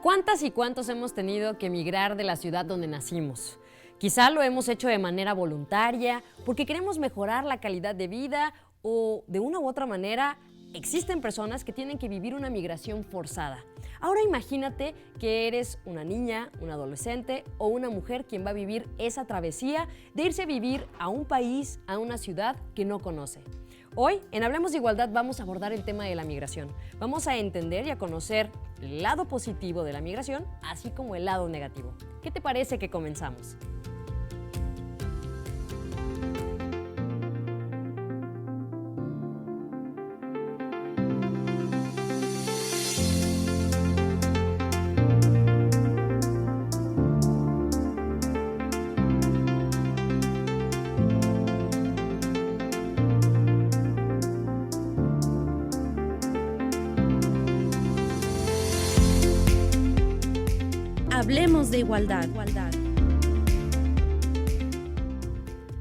¿Cuántas y cuántos hemos tenido que emigrar de la ciudad donde nacimos? Quizá lo hemos hecho de manera voluntaria, porque queremos mejorar la calidad de vida o de una u otra manera existen personas que tienen que vivir una migración forzada. Ahora imagínate que eres una niña, un adolescente o una mujer quien va a vivir esa travesía de irse a vivir a un país, a una ciudad que no conoce. Hoy, en Hablemos de Igualdad, vamos a abordar el tema de la migración. Vamos a entender y a conocer el lado positivo de la migración, así como el lado negativo. ¿Qué te parece que comenzamos? Hablemos de igualdad.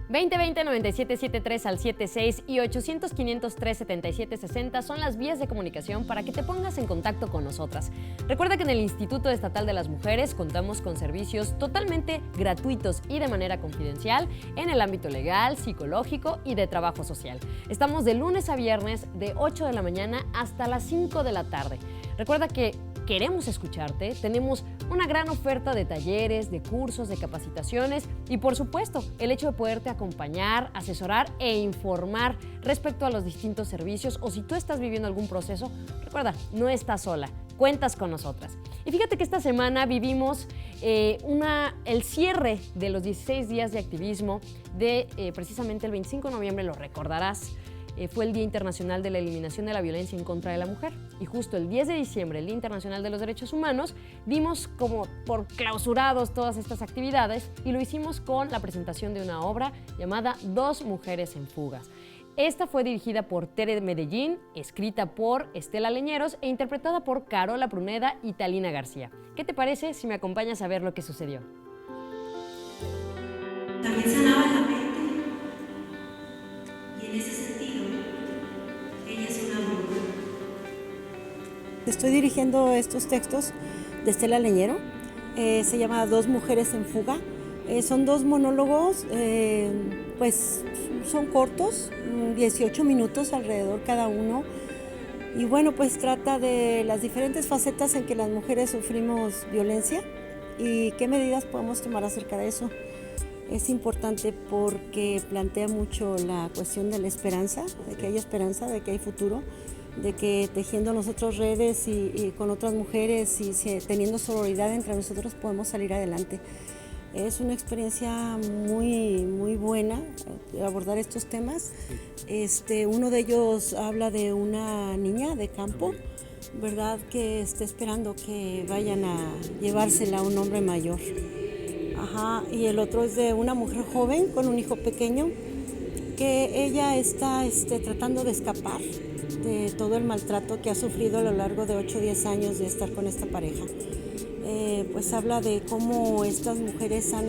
2020-9773 al 76 y 800-503-7760 son las vías de comunicación para que te pongas en contacto con nosotras. Recuerda que en el Instituto Estatal de las Mujeres contamos con servicios totalmente gratuitos y de manera confidencial en el ámbito legal, psicológico y de trabajo social. Estamos de lunes a viernes de 8 de la mañana hasta las 5 de la tarde. Recuerda que queremos escucharte, tenemos una gran oferta de talleres, de cursos, de capacitaciones y por supuesto el hecho de poderte acompañar, asesorar e informar respecto a los distintos servicios o si tú estás viviendo algún proceso, recuerda, no estás sola, cuentas con nosotras. Y fíjate que esta semana vivimos el cierre de los 16 días de activismo de precisamente el 25 de noviembre, lo recordarás. Fue el Día Internacional de la Eliminación de la Violencia en contra de la Mujer. Y justo el 10 de diciembre, el Día Internacional de los Derechos Humanos, dimos como por clausurados todas estas actividades y lo hicimos con la presentación de una obra llamada Dos Mujeres en Fugas. Esta fue dirigida por Tere Medellín, escrita por Estela Leñeros e interpretada por Carola Pruneda y Talina García. ¿Qué te parece si me acompañas a ver lo que sucedió? También sanaba la mente y en ese sentido ella es una bruja. Estoy dirigiendo estos textos de Estela Leñero, se llama Dos Mujeres en Fuga. Son dos monólogos, pues son cortos, 18 minutos alrededor cada uno. Y bueno, pues trata de las diferentes facetas en que las mujeres sufrimos violencia y qué medidas podemos tomar acerca de eso. Es importante porque plantea mucho la cuestión de la esperanza, de que hay esperanza, de que hay futuro, de que tejiendo nosotros redes y con otras mujeres y teniendo sororidad entre nosotros podemos salir adelante. Es una experiencia muy, muy buena abordar estos temas. Uno de ellos habla de una niña de campo, ¿verdad?, que está esperando que vayan a llevársela a un hombre mayor. Y el otro es de una mujer joven con un hijo pequeño que ella está tratando de escapar de todo el maltrato que ha sufrido a lo largo de 8 o 10 años de estar con esta pareja. Pues habla de cómo estas mujeres han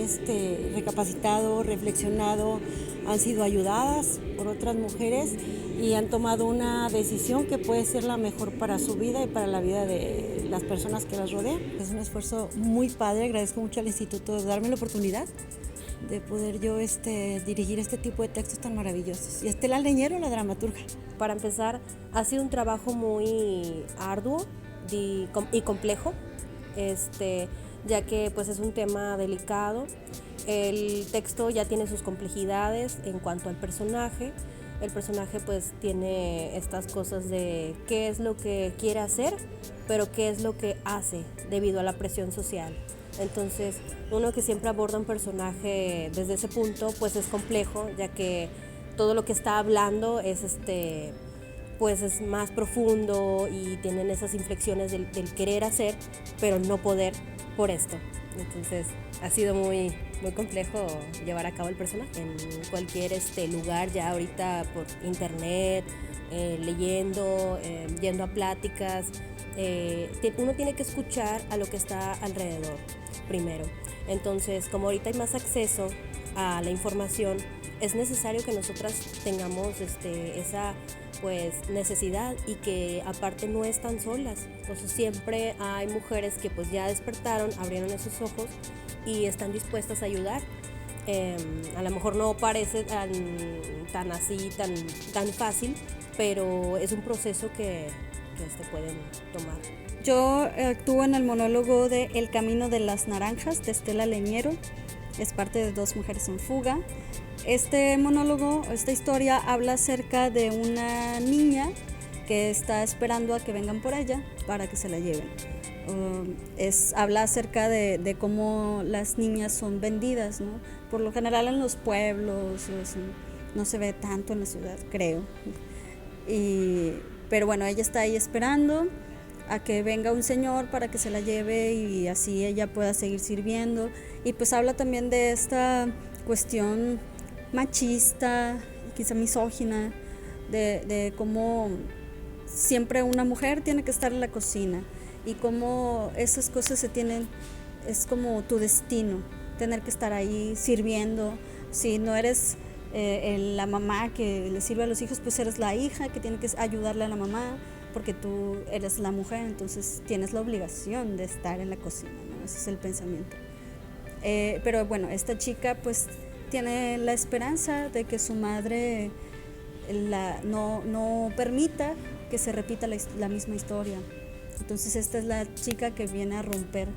recapacitado, reflexionado, han sido ayudadas por otras mujeres y han tomado una decisión que puede ser la mejor para su vida y para la vida de las personas que las rodean. Es un esfuerzo muy padre, agradezco mucho al instituto de darme la oportunidad de poder yo dirigir este tipo de textos tan maravillosos. Y Estela Leñero, la dramaturga. Para empezar, ha sido un trabajo muy arduo y complejo, ya que pues es un tema delicado. El texto ya tiene sus complejidades en cuanto al personaje. El personaje pues tiene estas cosas de qué es lo que quiere hacer, pero qué es lo que hace debido a la presión social. Entonces, uno que siempre aborda un personaje desde ese punto pues es complejo, ya que todo lo que está hablando es pues es más profundo y tienen esas inflexiones del querer hacer, pero no poder por esto. Entonces, ha sido muy complejo llevar a cabo el personaje en cualquier lugar, ya ahorita por internet, leyendo, yendo a pláticas. Uno tiene que escuchar a lo que está alrededor primero. Entonces, como ahorita hay más acceso a la información, es necesario que nosotras tengamos esa pues necesidad, y que aparte no están solas. O sea, siempre hay mujeres que pues ya despertaron, abrieron esos ojos y están dispuestas a ayudar. A lo mejor no parece tan así, tan fácil, pero es un proceso que pueden tomar. Yo actúo en el monólogo de El Camino de las Naranjas de Estela Leñero, es parte de Dos Mujeres en Fuga. Este monólogo, esta historia habla acerca de una niña que está esperando a que vengan por ella para que se la lleven. Habla acerca de cómo las niñas son vendidas, ¿no? Por lo general en los pueblos, no se ve tanto en la ciudad, creo. Pero bueno, ella está ahí esperando a que venga un señor para que se la lleve y así ella pueda seguir sirviendo. Y pues habla también de esta cuestión machista, quizá misógina, de cómo siempre una mujer tiene que estar en la cocina y cómo esas cosas es como tu destino, tener que estar ahí sirviendo. Si no eres la mamá que le sirve a los hijos, pues eres la hija que tiene que ayudarle a la mamá, porque tú eres la mujer, entonces tienes la obligación de estar en la cocina, ¿no? Ese es el pensamiento. Pero bueno, esta chica pues tiene la esperanza de que su madre no permita que se repita la misma historia. Entonces esta es la chica que viene a romper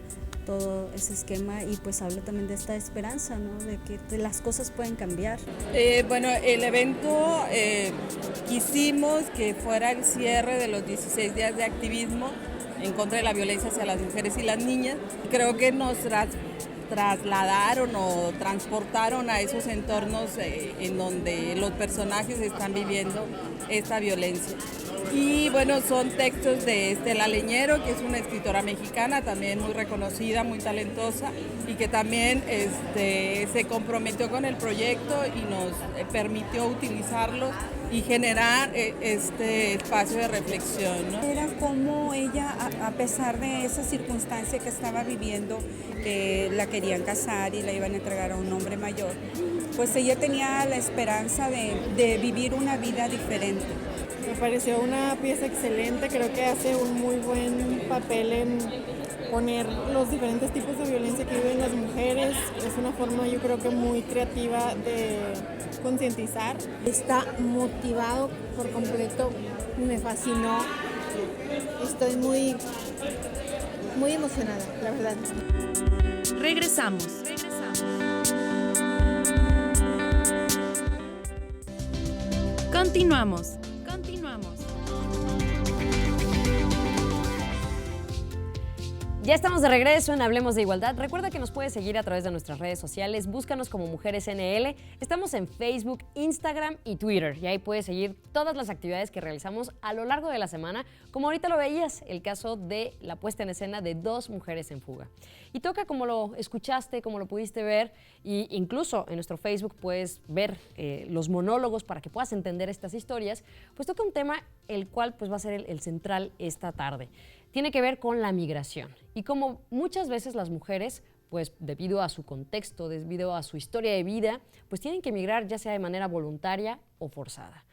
todo ese esquema y pues habla también de esta esperanza, ¿no? De que las cosas pueden cambiar. Bueno, el evento quisimos que fuera el cierre de los 16 días de activismo en contra de la violencia hacia las mujeres y las niñas. Creo que nos trasladaron o transportaron a esos entornos en donde los personajes están viviendo esta violencia. Y bueno, son textos de Estela Leñero, que es una escritora mexicana también muy reconocida, muy talentosa, y que también se comprometió con el proyecto y nos permitió utilizarlos y generar este espacio de reflexión, ¿no? Era como ella, a pesar de esa circunstancia que estaba viviendo, que la querían casar y la iban a entregar a un hombre mayor, pues ella tenía la esperanza de vivir una vida diferente. Me pareció una pieza excelente, creo que hace un muy buen papel en poner los diferentes tipos de violencia que viven las mujeres. Es una forma, yo creo que muy creativa de concientizar. Está motivado por completo, me fascinó, estoy muy emocionada, la verdad. Regresamos. Continuamos. Ya estamos de regreso en Hablemos de Igualdad. Recuerda que nos puedes seguir a través de nuestras redes sociales. Búscanos como Mujeres NL. Estamos en Facebook, Instagram y Twitter. Y ahí puedes seguir todas las actividades que realizamos a lo largo de la semana. Como ahorita lo veías, el caso de la puesta en escena de Dos Mujeres en Fuga. Y toca, como lo escuchaste, como lo pudiste ver, e incluso en nuestro Facebook puedes ver los monólogos para que puedas entender estas historias, pues toca un tema el cual pues va a ser el central esta tarde. Tiene que ver con la migración y como muchas veces las mujeres, pues debido a su contexto, debido a su historia de vida, pues tienen que emigrar ya sea de manera voluntaria o forzada.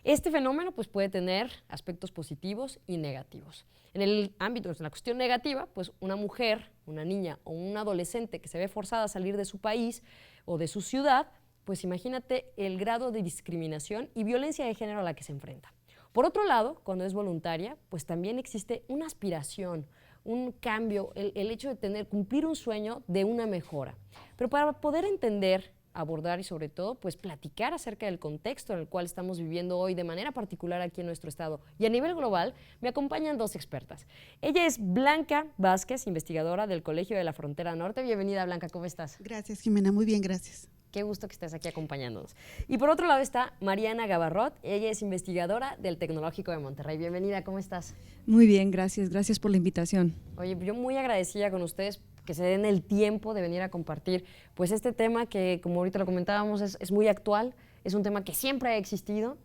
Este fenómeno pues puede tener aspectos positivos y negativos. En el ámbito, en la cuestión negativa, pues una mujer, una niña o un adolescente que se ve forzada a salir de su país o de su ciudad, pues imagínate el grado de discriminación y violencia de género a la que se enfrenta. Por otro lado, cuando es voluntaria, pues también existe una aspiración, un cambio, el hecho de cumplir un sueño de una mejora. Pero para poder entender, abordar y sobre todo, pues platicar acerca del contexto en el cual estamos viviendo hoy de manera particular aquí en nuestro estado y a nivel global, me acompañan dos expertas. Ella es Blanca Vázquez, investigadora del Colegio de la Frontera Norte. Bienvenida, Blanca, ¿cómo estás? Gracias, Jimena, muy bien, gracias. Qué gusto que estés aquí acompañándonos. Y por otro lado está Mariana Gabarrot, ella es investigadora del Tecnológico de Monterrey. Bienvenida, ¿cómo estás? Muy bien, gracias por la invitación. Oye, yo muy agradecida con ustedes que se den el tiempo de venir a compartir pues este tema que, como ahorita lo comentábamos, es muy actual, es un tema que siempre ha existido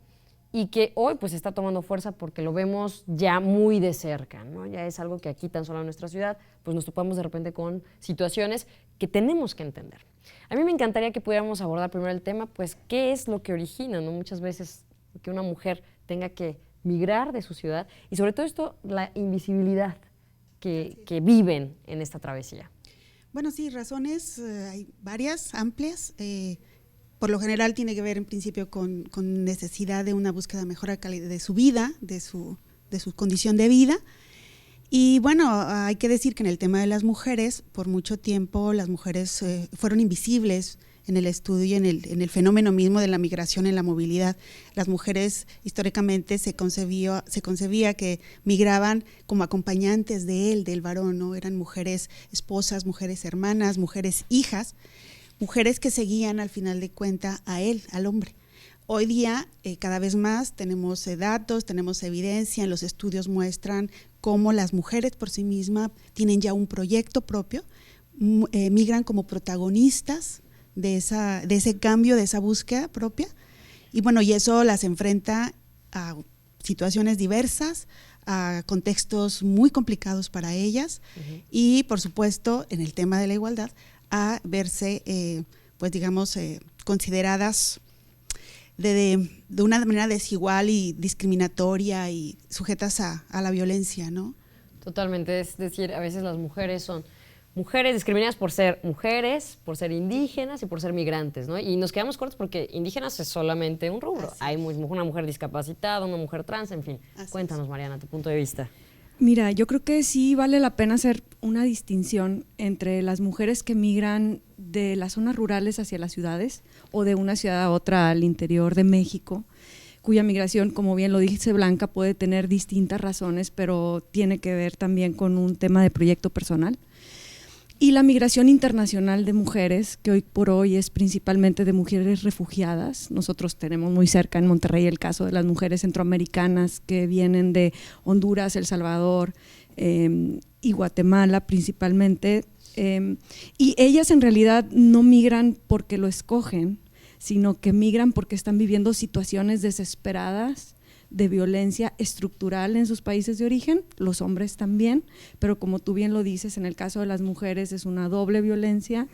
y que hoy pues está tomando fuerza porque lo vemos ya muy de cerca, ¿no? Ya es algo que aquí tan solo en nuestra ciudad pues nos topamos de repente con situaciones que tenemos que entender. A mí me encantaría que pudiéramos abordar primero el tema, pues qué es lo que origina, ¿no? Muchas veces que una mujer tenga que migrar de su ciudad y sobre todo esto, la invisibilidad que viven en esta travesía. Bueno, sí, razones hay varias, amplias. Por lo general tiene que ver en principio con necesidad de una búsqueda mejor de su vida, de su condición de vida. Y bueno, hay que decir que en el tema de las mujeres, por mucho tiempo las mujeres fueron invisibles en el estudio y en el fenómeno mismo de la migración en la movilidad. Las mujeres históricamente se concebía que migraban como acompañantes del varón, ¿no? Eran mujeres esposas, mujeres hermanas, mujeres hijas, mujeres que seguían al final de cuentas a él, al hombre. Hoy día cada vez más tenemos datos, tenemos evidencia, los estudios muestran cómo las mujeres por sí mismas tienen ya un proyecto propio, migran como protagonistas de ese cambio, de esa búsqueda propia, y bueno, y eso las enfrenta a situaciones diversas, a contextos muy complicados para ellas, y por supuesto en el tema de la igualdad a verse pues digamos consideradas de una manera desigual y discriminatoria y sujetas a la violencia, ¿no? Totalmente, es decir, a veces las mujeres son mujeres discriminadas por ser mujeres, por ser indígenas y por ser migrantes, ¿no? Y nos quedamos cortos porque indígenas es solamente un rubro. Hay una mujer discapacitada, una mujer trans, en fin. Cuéntanos, Mariana, tu punto de vista. Mira, yo creo que sí vale la pena hacer una distinción entre las mujeres que migran de las zonas rurales hacia las ciudades o de una ciudad a otra al interior de México, cuya migración, como bien lo dice Blanca, puede tener distintas razones, pero tiene que ver también con un tema de proyecto personal. Y la migración internacional de mujeres, que hoy por hoy es principalmente de mujeres refugiadas. Nosotros tenemos muy cerca en Monterrey el caso de las mujeres centroamericanas que vienen de Honduras, El Salvador y Guatemala principalmente. Y ellas en realidad no migran porque lo escogen, sino que migran porque están viviendo situaciones desesperadas de violencia estructural en sus países de origen, los hombres también, pero como tú bien lo dices, en el caso de las mujeres es una doble violencia,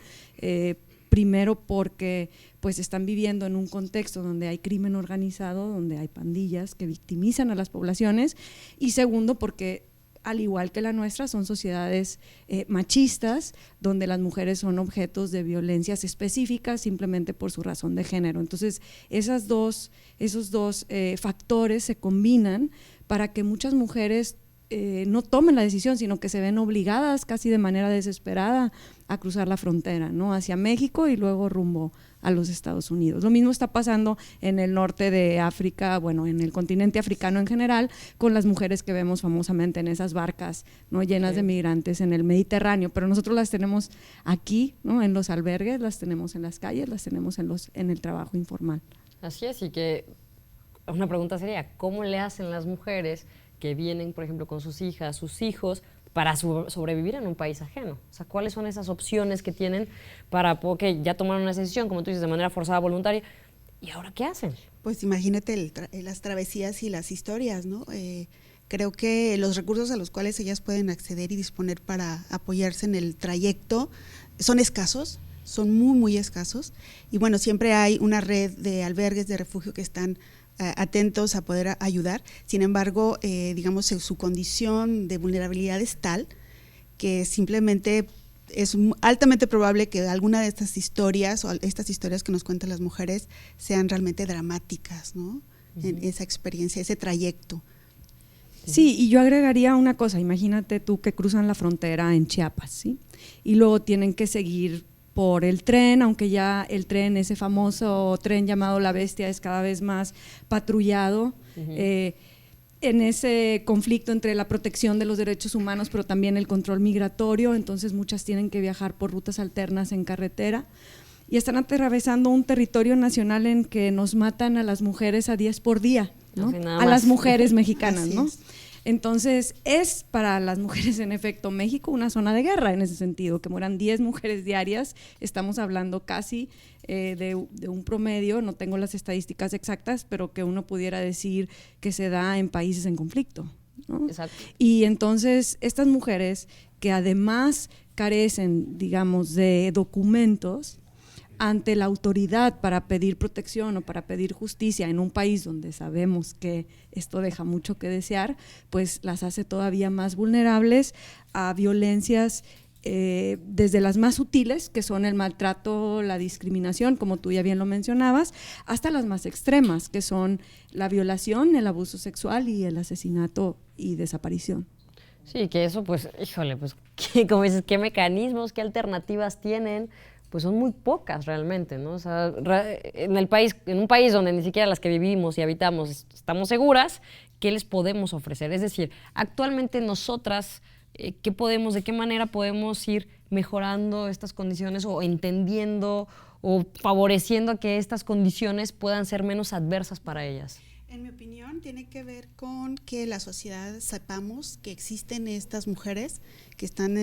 primero porque pues están viviendo en un contexto donde hay crimen organizado, donde hay pandillas que victimizan a las poblaciones, y segundo porque al igual que la nuestra, son sociedades machistas, donde las mujeres son objetos de violencias específicas simplemente por su razón de género. Entonces, esos dos factores se combinan para que muchas mujeres no tomen la decisión, sino que se ven obligadas casi de manera desesperada a cruzar la frontera, ¿no? Hacia México y luego rumbo a los Estados Unidos. Lo mismo está pasando en el norte de África, bueno, en el continente africano en general, con las mujeres que vemos famosamente en esas barcas, ¿no? Llenas de migrantes en el Mediterráneo, pero nosotros las tenemos aquí, ¿no? En los albergues, las tenemos en las calles, las tenemos en el trabajo informal. Así es, y que una pregunta sería, ¿cómo le hacen las mujeres que vienen, por ejemplo, con sus hijas, sus hijos, para sobrevivir en un país ajeno? O sea, ¿cuáles son esas opciones que tienen para, porque ya tomaron una decisión, como tú dices, de manera forzada, voluntaria, y ahora qué hacen? Pues imagínate las travesías y las historias, ¿no? Creo que los recursos a los cuales ellas pueden acceder y disponer para apoyarse en el trayecto son escasos, son muy, muy escasos, y bueno, siempre hay una red de albergues de refugio que están atentos a poder ayudar. Sin embargo, digamos, su condición de vulnerabilidad es tal que simplemente es altamente probable que alguna de estas historias o estas historias que nos cuentan las mujeres sean realmente dramáticas, ¿no? En esa experiencia, ese trayecto. Sí, y yo agregaría una cosa, imagínate tú que cruzan la frontera en Chiapas, ¿sí? Y luego tienen que seguir por el tren, aunque ya el tren, ese famoso tren llamado La Bestia, es cada vez más patrullado, en ese conflicto entre la protección de los derechos humanos, pero también el control migratorio, entonces muchas tienen que viajar por rutas alternas en carretera, y están atravesando un territorio nacional en que nos matan a las mujeres a 10 por día, ¿no? A las mujeres mexicanas, ¿no? Entonces, es para las mujeres, en efecto, México una zona de guerra en ese sentido, que mueran 10 mujeres diarias, estamos hablando casi de un promedio, no tengo las estadísticas exactas, pero que uno pudiera decir que se da en países en conflicto, ¿no? Exacto. Y entonces, estas mujeres que además carecen, digamos, de documentos ante la autoridad para pedir protección o para pedir justicia en un país donde sabemos que esto deja mucho que desear, pues las hace todavía más vulnerables a violencias desde las más sutiles, que son el maltrato, la discriminación, como tú ya bien lo mencionabas, hasta las más extremas, que son la violación, el abuso sexual y el asesinato y desaparición. Sí, que eso, pues, híjole, pues, como dices, ¿qué mecanismos, qué alternativas tienen? Pues son muy pocas realmente, ¿no? O sea, en un país donde ni siquiera las que vivimos y habitamos estamos seguras, ¿qué les podemos ofrecer? Es decir, actualmente nosotras, de qué manera podemos ir mejorando estas condiciones o entendiendo o favoreciendo que estas condiciones puedan ser menos adversas para ellas? En mi opinión, tiene que ver con que la sociedad sepamos que existen estas mujeres que están,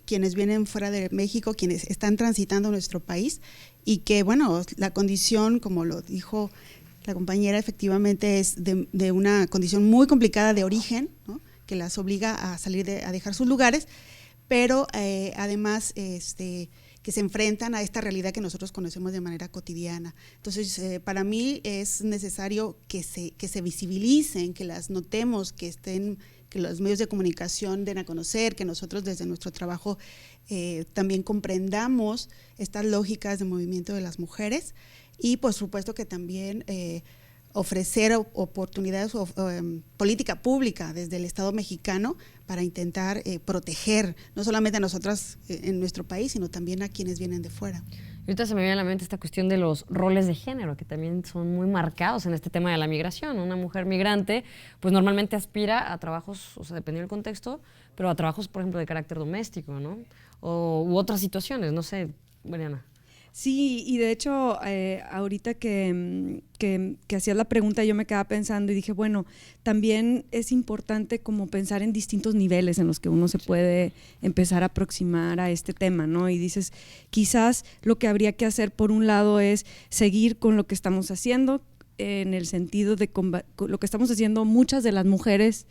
quienes vienen fuera de México, quienes están transitando nuestro país, y que, bueno, la condición, como lo dijo la compañera, efectivamente es de una condición muy complicada de origen, ¿no?, que las obliga a salir a dejar sus lugares, pero además que se enfrentan a esta realidad que nosotros conocemos de manera cotidiana. Entonces, para mí es necesario que se visibilicen, que las notemos, que los medios de comunicación den a conocer, que nosotros desde nuestro trabajo también comprendamos estas lógicas de movimiento de las mujeres, y por supuesto que también ofrecer oportunidades o política pública desde el Estado mexicano para intentar proteger no solamente a nosotras en nuestro país, sino también a quienes vienen de fuera. Ahorita se me viene a la mente esta cuestión de los roles de género, que también son muy marcados en este tema de la migración. Una mujer migrante, pues normalmente aspira a trabajos, o sea, dependiendo del contexto, pero a trabajos, por ejemplo, de carácter doméstico, ¿no? U otras situaciones, no sé, Mariana. Sí, y de hecho, ahorita que hacías la pregunta, yo me quedaba pensando y dije, bueno, también es importante como pensar en distintos niveles en los que uno se puede empezar a aproximar a este tema, ¿no? Y dices, quizás lo que habría que hacer por un lado es seguir con lo que estamos haciendo, en el sentido de lo que estamos haciendo muchas de las mujeres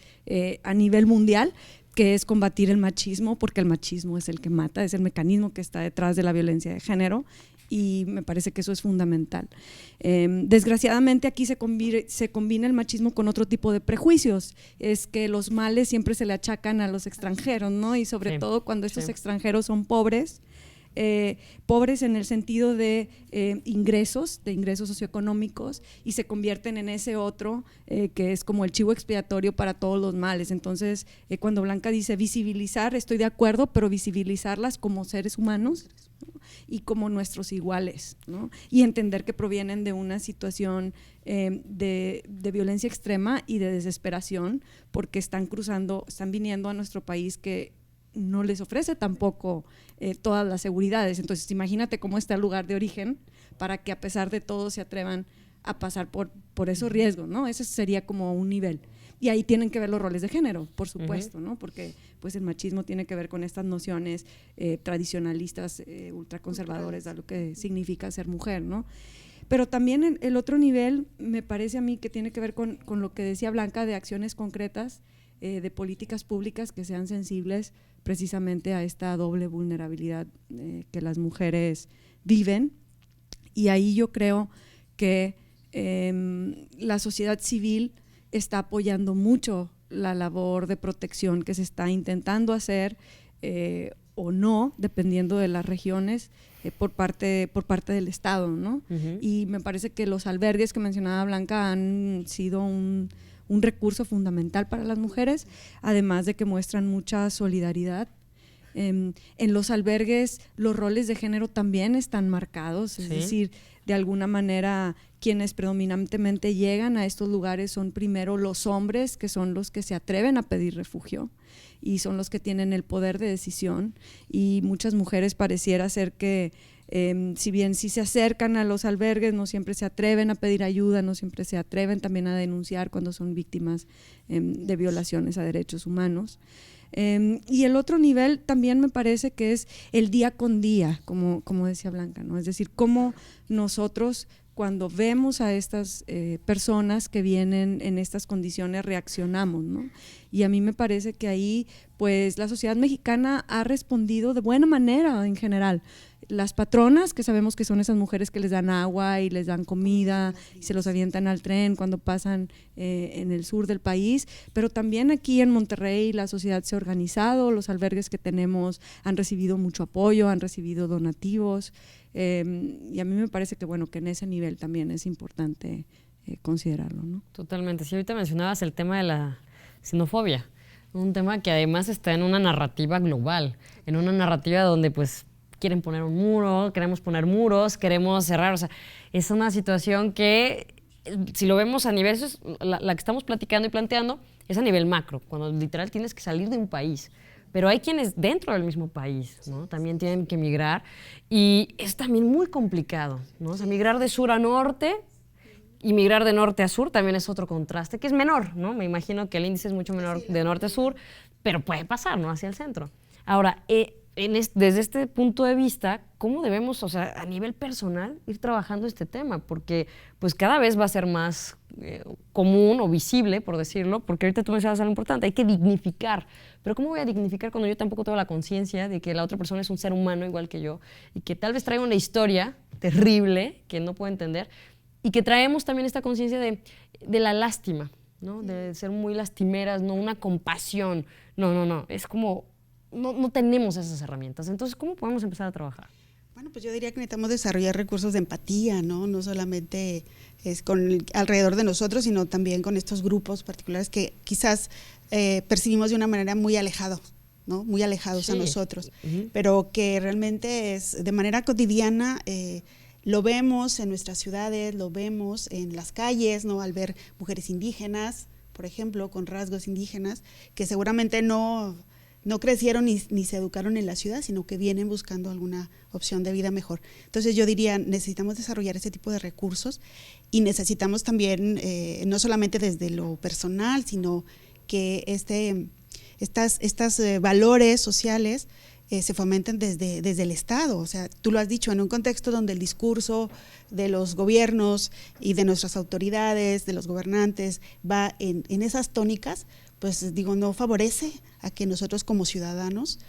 a nivel mundial, que es combatir el machismo, porque el machismo es el que mata, es el mecanismo que está detrás de la violencia de género, y me parece que eso es fundamental. Desgraciadamente aquí se combina el machismo con otro tipo de prejuicios, es que los males siempre se le achacan a los extranjeros, ¿no? Y sobre todo cuando estos extranjeros son pobres en el sentido de ingresos socioeconómicos, y se convierten en ese otro que es como el chivo expiatorio para todos los males. Entonces, cuando Blanca dice visibilizar, estoy de acuerdo, pero visibilizarlas como seres humanos, ¿no?, y como nuestros iguales, ¿no?, y entender que provienen de una situación de violencia extrema y de desesperación, porque están viniendo a nuestro país que no les ofrece tampoco todas las seguridades. Entonces imagínate cómo está el lugar de origen para que a pesar de todo se atrevan a pasar por esos riesgos, ¿no? Ese sería como un nivel. Y ahí tienen que ver los roles de género, por supuesto, ¿no? Porque pues el machismo tiene que ver con estas nociones tradicionalistas, ultraconservadores, de lo que significa ser mujer, ¿no? Pero también el otro nivel me parece a mí que tiene que ver con lo que decía Blanca, de acciones concretas, de políticas públicas que sean sensibles precisamente a esta doble vulnerabilidad que las mujeres viven. Y ahí yo creo que la sociedad civil está apoyando mucho la labor de protección que se está intentando hacer o no, dependiendo de las regiones, por parte del Estado, ¿no? Y me parece que los albergues que mencionaba Blanca han sido un recurso fundamental para las mujeres, además de que muestran mucha solidaridad. En los albergues los roles de género también están marcados, es decir, de alguna manera quienes predominantemente llegan a estos lugares son primero los hombres, que son los que se atreven a pedir refugio y son los que tienen el poder de decisión, y muchas mujeres pareciera ser que Si bien sí se acercan a los albergues, no siempre se atreven a pedir ayuda, no siempre se atreven también a denunciar cuando son víctimas de violaciones a derechos humanos. Y el otro nivel también me parece que es el día con día, como decía Blanca, ¿no? Es decir, cómo nosotros cuando vemos a estas personas que vienen en estas condiciones reaccionamos, ¿no? Y a mí me parece que ahí pues la sociedad mexicana ha respondido de buena manera en general. Las patronas, que sabemos que son esas mujeres que les dan agua y les dan comida y se los avientan al tren cuando pasan en el sur del país, pero también aquí en Monterrey la sociedad se ha organizado, los albergues que tenemos han recibido mucho apoyo, han recibido donativos, y a mí me parece que bueno, que en ese nivel también es importante considerarlo, ¿no? Totalmente. Sí, ahorita mencionabas el tema de la xenofobia, un tema que además está en una narrativa global, en una narrativa donde pues quieren poner un muro, queremos poner muros, queremos cerrar, o sea, es una situación que si lo vemos a nivel, eso es la que estamos platicando y planteando, es a nivel macro, cuando literal tienes que salir de un país. Pero hay quienes dentro del mismo país, ¿no? También tienen que migrar y es también muy complicado, ¿no? O sea, migrar de sur a norte y migrar de norte a sur también es otro contraste, que es menor, ¿no? Me imagino que el índice es mucho menor de norte a sur, pero puede pasar, ¿no? Hacia el centro. Ahora, desde este punto de vista, ¿cómo debemos, o sea, a nivel personal, ir trabajando este tema? Porque pues cada vez va a ser más común o visible, por decirlo, porque ahorita tú mencionabas algo importante, hay que dignificar. Pero ¿cómo voy a dignificar cuando yo tampoco tengo la conciencia de que la otra persona es un ser humano igual que yo y que tal vez traiga una historia terrible que no puedo entender y que traemos también esta conciencia de la lástima, ¿no? De ser muy lastimeras, no una compasión. No, es como no tenemos esas herramientas. Entonces, ¿cómo podemos empezar a trabajar? Bueno, pues yo diría que necesitamos desarrollar recursos de empatía, ¿no? No solamente es alrededor de nosotros, sino también con estos grupos particulares que quizás percibimos de una manera muy alejada, ¿no? Muy alejados a nosotros, pero que realmente es de manera cotidiana. Lo vemos en nuestras ciudades, lo vemos en las calles, ¿no? Al ver mujeres indígenas, por ejemplo, con rasgos indígenas, que seguramente no crecieron ni se educaron en la ciudad, sino que vienen buscando alguna opción de vida mejor. Entonces yo diría, necesitamos desarrollar ese tipo de recursos y necesitamos también, no solamente desde lo personal, sino que estas valores sociales se fomenten desde el Estado. O sea, tú lo has dicho, en un contexto donde el discurso de los gobiernos y de nuestras autoridades, de los gobernantes, va en esas tónicas, pues digo, no favorece a que nosotros como ciudadanos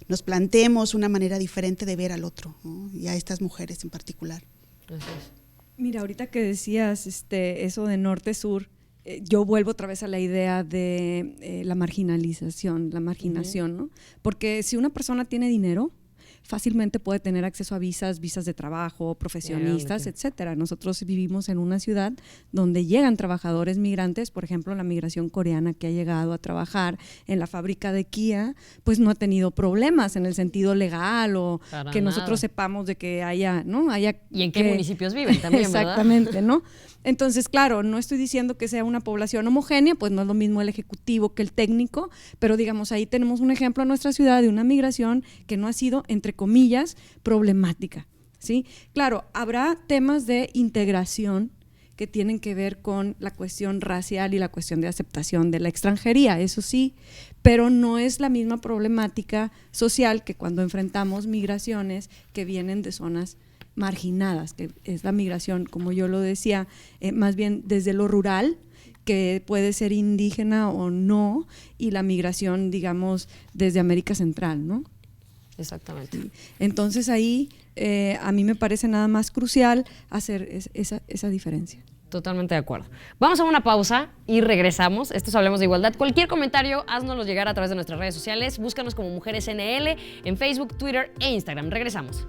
nos planteemos una manera diferente de ver al otro, ¿no? Y a estas mujeres en particular. Gracias. Mira, ahorita que decías eso de norte-sur, yo vuelvo otra vez a la idea de la marginalización, la marginación, ¿no? Porque si una persona tiene dinero, fácilmente puede tener acceso a visas de trabajo, profesionistas, etcétera. Nosotros vivimos en una ciudad donde llegan trabajadores migrantes, por ejemplo, la migración coreana que ha llegado a trabajar en la fábrica de Kia, pues no ha tenido problemas en el sentido legal o para que nosotros sepamos de que haya, ¿no? ¿Y en qué municipios viven también, exactamente, verdad? ¿no? Entonces, claro, no estoy diciendo que sea una población homogénea, pues no es lo mismo el ejecutivo que el técnico, pero digamos, ahí tenemos un ejemplo en nuestra ciudad de una migración que no ha sido, entre comillas, problemática, ¿sí? Claro, habrá temas de integración que tienen que ver con la cuestión racial y la cuestión de aceptación de la extranjería, eso sí, pero no es la misma problemática social que cuando enfrentamos migraciones que vienen de zonas marginadas, que es la migración, como yo lo decía, más bien desde lo rural, que puede ser indígena o no, y la migración, digamos, desde América Central, ¿no? Exactamente. Entonces ahí a mí me parece nada más crucial hacer esa diferencia. Totalmente de acuerdo. Vamos a una pausa y regresamos. Esto es Hablemos de Igualdad. Cualquier comentario, haznoslo llegar a través de nuestras redes sociales. Búscanos como Mujeres NL en Facebook, Twitter e Instagram. Regresamos.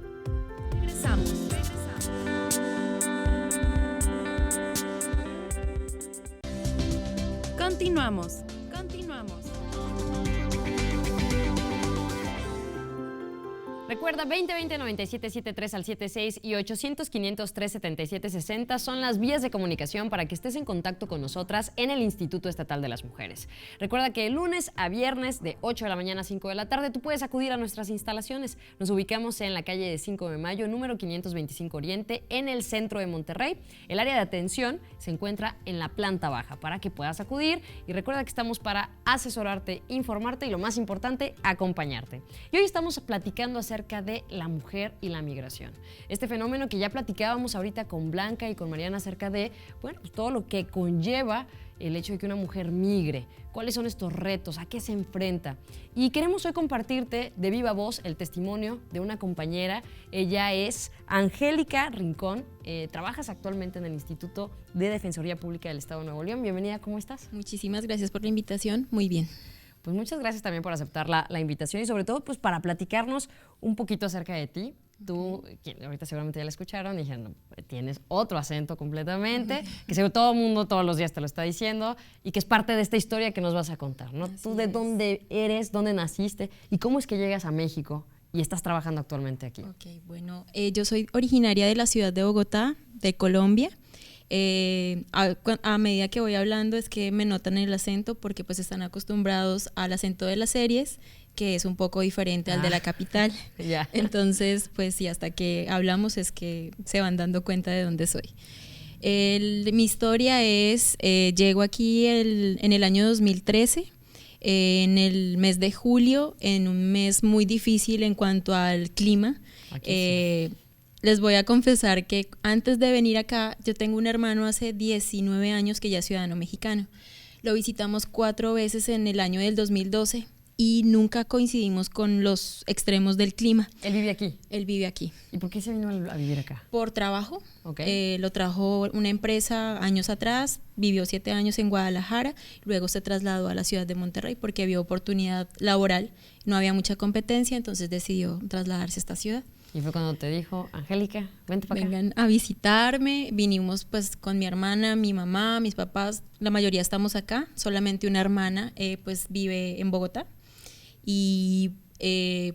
Recuerda, 2020-9773 al 76 y 800-503-7760 son las vías de comunicación para que estés en contacto con nosotras en el Instituto Estatal de las Mujeres. Recuerda que de lunes a viernes de 8 de la mañana a 5 de la tarde tú puedes acudir a nuestras instalaciones. Nos ubicamos en la calle de 5 de Mayo, número 525 Oriente, en el centro de Monterrey. El área de atención se encuentra en la planta baja para que puedas acudir y recuerda que estamos para asesorarte, informarte y lo más importante, acompañarte. Y hoy estamos platicando acerca de la mujer y la migración. Este fenómeno que ya platicábamos ahorita con Blanca y con Mariana acerca de, bueno, pues todo lo que conlleva el hecho de que una mujer migre, cuáles son estos retos, a qué se enfrenta. Y queremos hoy compartirte de viva voz el testimonio de una compañera. Ella es Angélica Rincón, trabajas actualmente en el Instituto de Defensoría Pública del Estado de Nuevo León. Bienvenida, ¿cómo estás? Muchísimas gracias por la invitación, muy bien. Pues muchas gracias también por aceptar la invitación y sobre todo pues para platicarnos un poquito acerca de ti. Tú, ahorita seguramente ya la escucharon y dijeron, no, tienes otro acento completamente, que seguro todo el mundo todos los días te lo está diciendo y que es parte de esta historia que nos vas a contar, ¿no? Tú de dónde eres, dónde naciste y cómo es que llegas a México y estás trabajando actualmente aquí. Ok, bueno, yo soy originaria de la ciudad de Bogotá, de Colombia. A medida que voy hablando es que me notan el acento porque pues están acostumbrados al acento de las series, que es un poco diferente al de la capital. Yeah. Entonces, pues sí, hasta que hablamos es que se van dando cuenta de dónde soy. Mi historia es, llego aquí en el año 2013, en el mes de julio, en un mes muy difícil en cuanto al clima. Les voy a confesar que antes de venir acá, yo tengo un hermano hace 19 años que ya es ciudadano mexicano. Lo visitamos 4 veces en el año del 2012 y nunca coincidimos con los extremos del clima. ¿Él vive aquí? Él vive aquí. ¿Y por qué se vino a vivir acá? Por trabajo. Okay. Lo trajo una empresa años atrás, vivió 7 años en Guadalajara, luego se trasladó a la ciudad de Monterrey porque vio oportunidad laboral, no había mucha competencia, entonces decidió trasladarse a esta ciudad. Y fue cuando te dijo, Angélica, vente para acá. Vengan a visitarme, vinimos pues con mi hermana, mi mamá, mis papás, la mayoría estamos acá, solamente una hermana pues vive en Bogotá y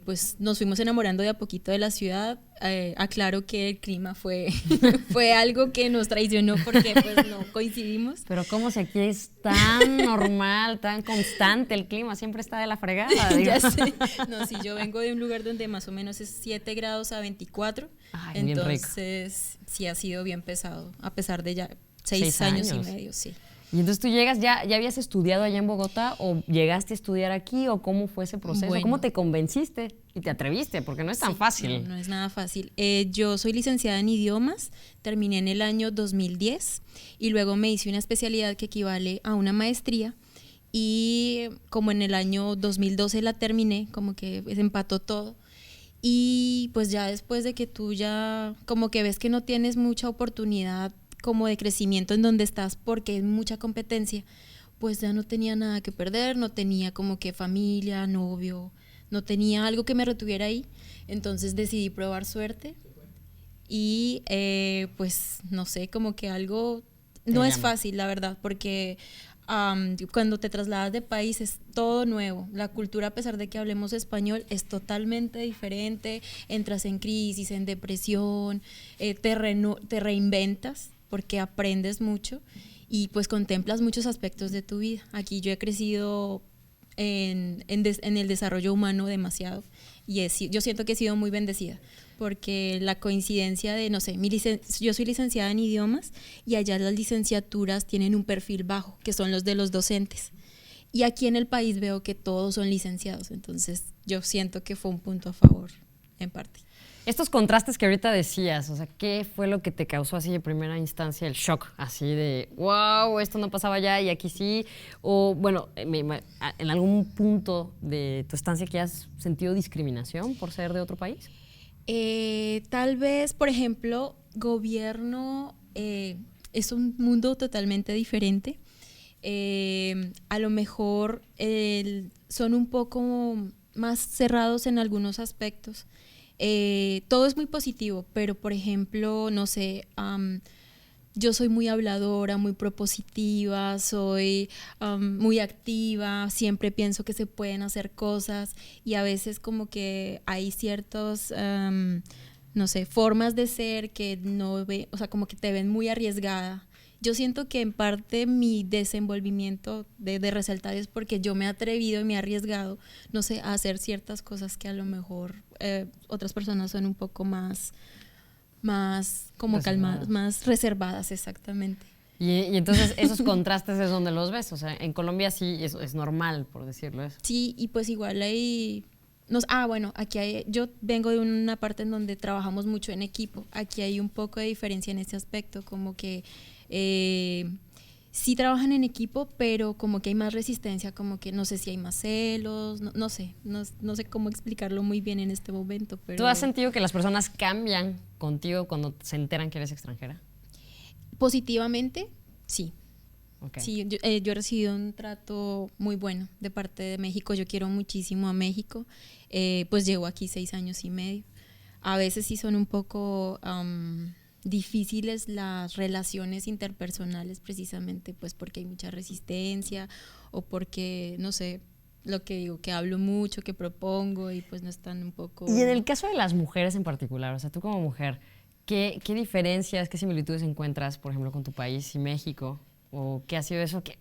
pues nos fuimos enamorando de a poquito de la ciudad. Aclaro que el clima fue algo que nos traicionó porque pues no coincidimos. Pero como si aquí es tan normal, tan constante el clima, siempre está de la fregada. Ya sé. No, sí, yo vengo de un lugar donde más o menos es 7 grados a 24. Ay, entonces sí ha sido bien pesado, a pesar de ya 6 años y medio, sí. Y entonces tú llegas, ¿ya habías estudiado allá en Bogotá o llegaste a estudiar aquí o cómo fue ese proceso? Bueno, ¿cómo te convenciste y te atreviste? Porque no es tan fácil. No es nada fácil. Yo soy licenciada en idiomas, terminé en el año 2010 y luego me hice una especialidad que equivale a una maestría y como en el año 2012 la terminé, como que se empató todo. Y pues ya después de que tú ya como que ves que no tienes mucha oportunidad como de crecimiento en donde estás porque hay mucha competencia, pues ya no tenía nada que perder, no tenía como que familia, novio, no tenía algo que me retuviera ahí, entonces decidí probar suerte y pues no sé, como que algo no es fácil la verdad, porque cuando te trasladas de país es todo nuevo, la cultura a pesar de que hablemos español es totalmente diferente, entras en crisis, en depresión, te reinventas porque aprendes mucho y pues contemplas muchos aspectos de tu vida. Aquí yo he crecido en el desarrollo humano demasiado y yo siento que he sido muy bendecida porque la coincidencia de, no sé, yo soy licenciada en idiomas y allá las licenciaturas tienen un perfil bajo, que son los de los docentes. Y aquí en el país veo que todos son licenciados, entonces yo siento que fue un punto a favor en parte. Estos contrastes que ahorita decías, o sea, ¿qué fue lo que te causó así de primera instancia el shock? Así de, wow, esto no pasaba allá y aquí sí. O bueno, ¿en algún punto de tu estancia que has sentido discriminación por ser de otro país? Tal vez, por ejemplo, gobierno es un mundo totalmente diferente. A lo mejor son un poco más cerrados en algunos aspectos. Todo es muy positivo, pero por ejemplo, no sé, yo soy muy habladora, muy propositiva, soy muy activa, siempre pienso que se pueden hacer cosas y a veces como que hay ciertos, no sé, formas de ser que no ve, o sea, como que te ven muy arriesgada. Yo siento que en parte mi desenvolvimiento de resaltar es porque yo me he atrevido y me he arriesgado, no sé, a hacer ciertas cosas que a lo mejor otras personas son un poco más como calmadas, más reservadas, exactamente. Y entonces esos contrastes es donde los ves, o sea, en Colombia sí es normal, por decirlo eso. Sí, y pues igual hay... bueno, aquí yo vengo de una parte en donde trabajamos mucho en equipo. Aquí hay un poco de diferencia en ese aspecto, como que sí trabajan en equipo, pero como que hay más resistencia, como que no sé si hay más celos, no sé cómo explicarlo muy bien en este momento. Pero ¿Tú has sentido que las personas cambian contigo cuando se enteran que eres extranjera? Positivamente, sí. Okay. Sí, yo he recibido un trato muy bueno de parte de México. Yo quiero muchísimo a México. Pues llevo aquí 6 años y medio. A veces sí son un poco difíciles las relaciones interpersonales, precisamente pues porque hay mucha resistencia o porque, no sé, lo que digo, que hablo mucho, que propongo y pues no están un poco... Y en el caso de las mujeres en particular, o sea, tú como mujer, ¿qué diferencias, qué similitudes encuentras, por ejemplo, con tu país y México? ¿O qué ha sido eso que...?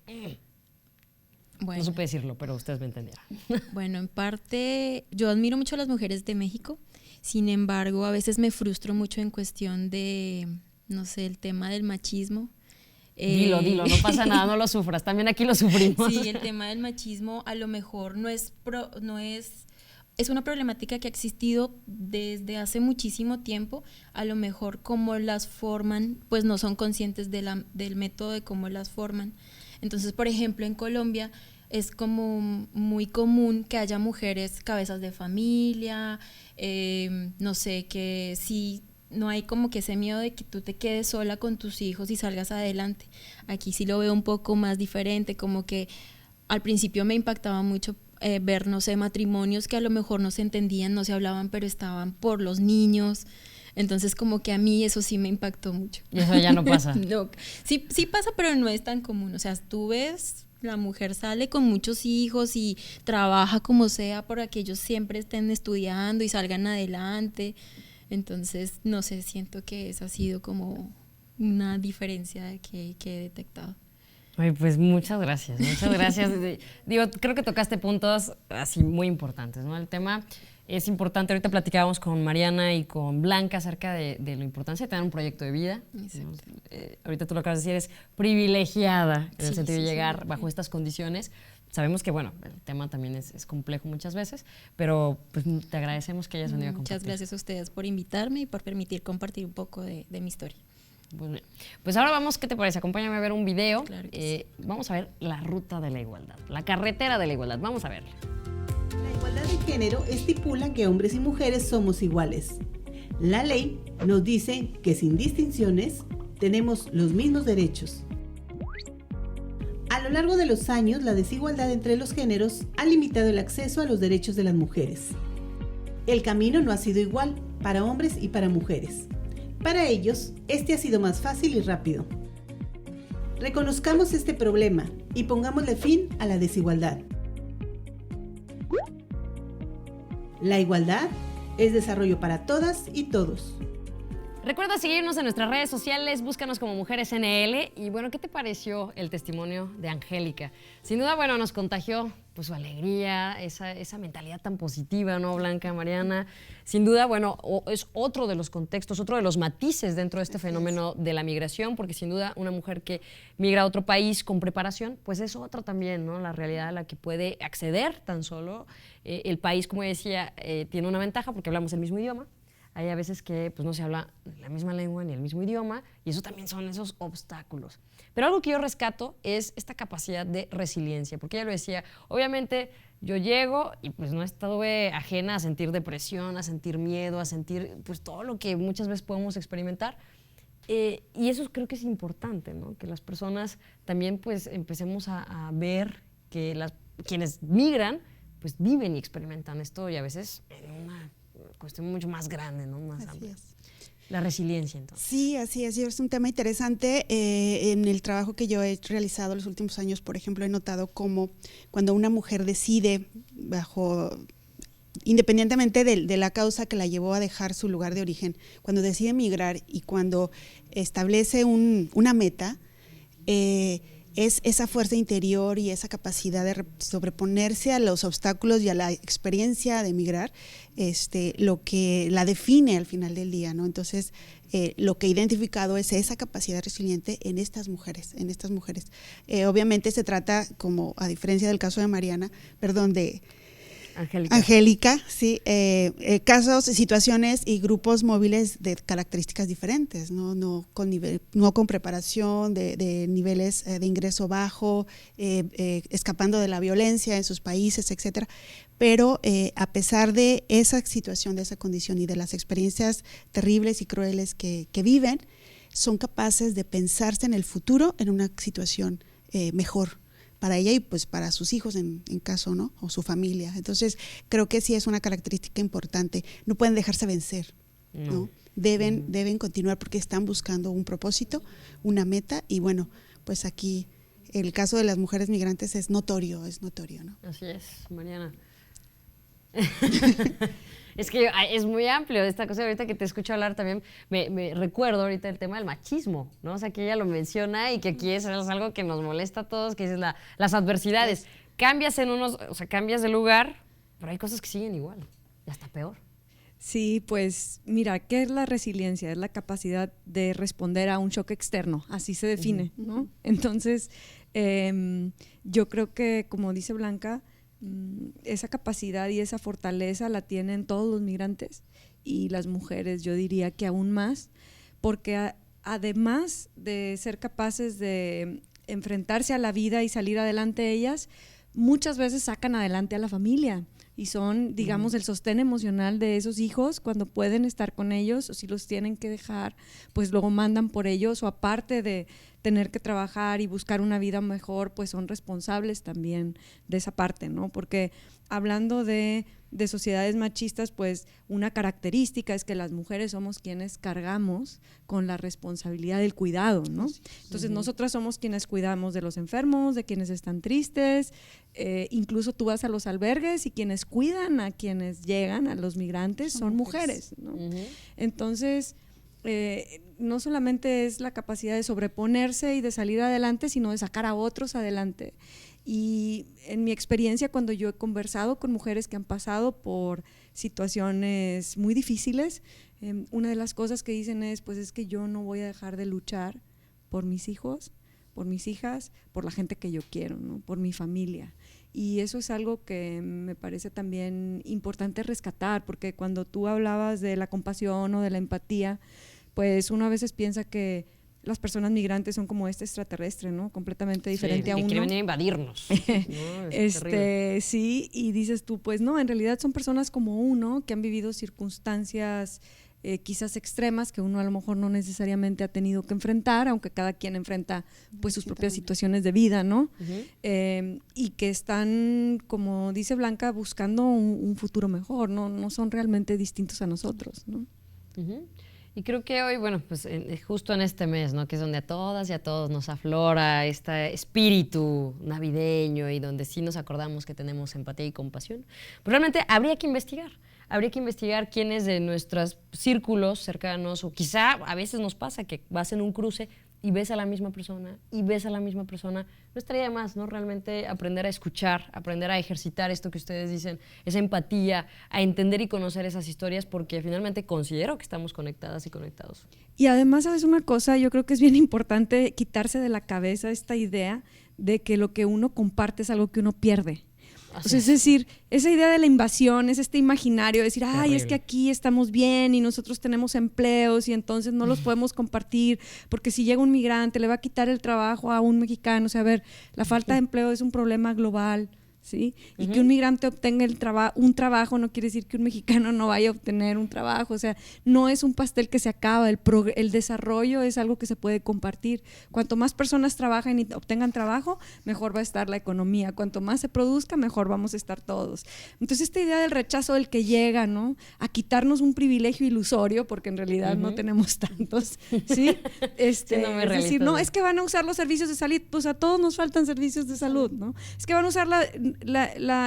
Bueno, no supe decirlo, pero ustedes me entendieron. Bueno, en parte, yo admiro mucho a las mujeres de México, sin embargo, a veces me frustro mucho en cuestión de, no sé, el tema del machismo. Dilo, no pasa nada, no lo sufras, también aquí lo sufrimos. Sí, el tema del machismo a lo mejor es una problemática que ha existido desde hace muchísimo tiempo, a lo mejor como las forman, pues no son conscientes del método de cómo las forman. Entonces, por ejemplo, en Colombia es como muy común que haya mujeres cabezas de familia, no sé, que sí, no hay como que ese miedo de que tú te quedes sola con tus hijos y salgas adelante. Aquí sí lo veo un poco más diferente, como que al principio me impactaba mucho ver, no sé, matrimonios que a lo mejor no se entendían, no se hablaban, pero estaban por los niños. Entonces como que a mí eso sí me impactó mucho. Y eso ya no pasa. No, sí pasa, pero no es tan común. O sea, tú ves, la mujer sale con muchos hijos y trabaja como sea para que ellos siempre estén estudiando y salgan adelante. Entonces, no sé, siento que esa ha sido como una diferencia que he detectado. Ay, pues muchas gracias. Digo, creo que tocaste puntos así muy importantes, ¿no? El tema es importante. Ahorita platicábamos con Mariana y con Blanca acerca de la importancia de tener un proyecto de vida. Ahorita tú lo acabas de decir, eres privilegiada en el sentido de llegar bajo estas condiciones. Sabemos que, bueno, el tema también es complejo muchas veces, pero pues te agradecemos que hayas venido a compartir. Muchas gracias a ustedes por invitarme y por permitir compartir un poco de mi historia. Pues ahora vamos, ¿qué te parece? Acompáñame a ver un video. Claro que sí. Vamos a ver la ruta de la igualdad, la carretera de la igualdad. Vamos a verla. La igualdad de género estipula que hombres y mujeres somos iguales. La ley nos dice que sin distinciones tenemos los mismos derechos. A lo largo de los años, la desigualdad entre los géneros ha limitado el acceso a los derechos de las mujeres. El camino no ha sido igual para hombres y para mujeres. Para ellos, este ha sido más fácil y rápido. Reconozcamos este problema y pongámosle fin a la desigualdad. La igualdad es desarrollo para todas y todos. Recuerda seguirnos en nuestras redes sociales, búscanos como Mujeres NL. Y bueno, ¿qué te pareció el testimonio de Angélica? Sin duda, bueno, nos contagió pues su alegría, esa mentalidad tan positiva, ¿no, Blanca, Mariana? Sin duda, bueno, es otro de los contextos, otro de los matices dentro de este fenómeno de la migración, porque sin duda una mujer que migra a otro país con preparación, pues es otra también, ¿no? La realidad a la que puede acceder tan solo. El país, como decía, tiene una ventaja porque hablamos el mismo idioma. Hay a veces que pues, no se habla la misma lengua ni el mismo idioma y eso también son esos obstáculos. Pero algo que yo rescato es esta capacidad de resiliencia, porque ella lo decía, obviamente yo llego y pues no estuve ajena a sentir depresión, a sentir miedo, a sentir pues todo lo que muchas veces podemos experimentar. Y eso creo que es importante, ¿no? Que las personas también pues empecemos a ver que quienes migran pues viven y experimentan esto y a veces en una cuestión mucho más grande, ¿no? Más amplia. La resiliencia, entonces. Sí, así es un tema interesante. En el trabajo que yo he realizado los últimos años, por ejemplo, he notado cómo cuando una mujer decide, independientemente de la causa que la llevó a dejar su lugar de origen, cuando decide emigrar y cuando establece una meta, es esa fuerza interior y esa capacidad de sobreponerse a los obstáculos y a la experiencia de emigrar, lo que la define al final del día, ¿no? Entonces, lo que he identificado es esa capacidad resiliente en estas mujeres. Obviamente se trata, como a diferencia del caso de de Angélica, sí, casos, situaciones y grupos móviles de características diferentes, no con preparación, de niveles de ingreso bajo, escapando de la violencia en sus países, etcétera. Pero a pesar de esa situación, de esa condición y de las experiencias terribles y crueles que viven, son capaces de pensarse en el futuro en una situación mejor para ella y pues para sus hijos en caso, ¿no? O su familia. Entonces, creo que sí es una característica importante. No pueden dejarse vencer, ¿no? Deben continuar porque están buscando un propósito, una meta, y bueno, pues aquí el caso de las mujeres migrantes es notorio, ¿no? Así es, Mariana. Es que es muy amplio esta cosa. Ahorita que te escucho hablar también me recuerdo ahorita el tema del machismo, ¿no? O sea, que ella lo menciona y que aquí es algo que nos molesta a todos, que es las adversidades. Cambias cambias de lugar, pero hay cosas que siguen igual, y hasta peor. Sí, pues mira, ¿qué es la resiliencia? Es la capacidad de responder a un choque externo, así se define, ¿no? Entonces, yo creo que, como dice Blanca, esa capacidad y esa fortaleza la tienen todos los migrantes, y las mujeres yo diría que aún más, porque además de ser capaces de enfrentarse a la vida y salir adelante ellas, muchas veces sacan adelante a la familia y son, digamos, el sostén emocional de esos hijos cuando pueden estar con ellos, o si los tienen que dejar, pues luego mandan por ellos, o aparte de tener que trabajar y buscar una vida mejor, pues son responsables también de esa parte, ¿no? Porque hablando de sociedades machistas, pues una característica es que las mujeres somos quienes cargamos con la responsabilidad del cuidado, ¿no? Entonces nosotras somos quienes cuidamos de los enfermos, de quienes están tristes, incluso tú vas a los albergues y quienes cuidan a quienes llegan, a los migrantes, son mujeres, ¿no? Entonces, no solamente es la capacidad de sobreponerse y de salir adelante, sino de sacar a otros adelante. Y en mi experiencia, cuando yo he conversado con mujeres que han pasado por situaciones muy difíciles, una de las cosas que dicen es, pues es que yo no voy a dejar de luchar por mis hijos, por mis hijas, por la gente que yo quiero, ¿no? Por mi familia. Y eso es algo que me parece también importante rescatar, porque cuando tú hablabas de la compasión o de la empatía, pues uno a veces piensa que las personas migrantes son como extraterrestre, ¿no? Completamente diferente a uno. Que vienen a invadirnos. No, sí, y dices tú, pues no, en realidad son personas como uno que han vivido circunstancias quizás extremas que uno a lo mejor no necesariamente ha tenido que enfrentar, aunque cada quien enfrenta pues sus propias situaciones de vida, ¿no? Y que están, como dice Blanca, buscando un futuro mejor, no son realmente distintos a nosotros, ¿no? Y creo que hoy, bueno, pues justo en este mes, ¿no? Que es donde a todas y a todos nos aflora este espíritu navideño y donde sí nos acordamos que tenemos empatía y compasión, pues realmente habría que investigar quiénes de nuestros círculos cercanos, o quizá a veces nos pasa que vas en un cruce y ves a la misma persona, no estaría de más, ¿no? Realmente aprender a escuchar, aprender a ejercitar esto que ustedes dicen, esa empatía, a entender y conocer esas historias, porque finalmente considero que estamos conectadas y conectados. Y además, ¿sabes una cosa? Yo creo que es bien importante quitarse de la cabeza esta idea de que lo que uno comparte es algo que uno pierde. O sea, es decir, esa idea de la invasión es este imaginario de decir, ay, es que aquí estamos bien y nosotros tenemos empleos y entonces no los podemos compartir porque si llega un migrante le va a quitar el trabajo a un mexicano. O sea, a ver, la falta de empleo es un problema global, ¿sí? Y que un migrante obtenga un trabajo no quiere decir que un mexicano no vaya a obtener un trabajo, o sea, no es un pastel que se acaba, el desarrollo es algo que se puede compartir. Cuanto más personas trabajen y obtengan trabajo, mejor va a estar la economía, cuanto más se produzca, mejor vamos a estar todos. Entonces esta idea del rechazo del que llega, ¿no?, a quitarnos un privilegio ilusorio, porque en realidad no tenemos tantos, ¿sí? Es decir, no, es que van a usar los servicios de salud, pues a todos nos faltan servicios de salud, ¿no? Es que van a usar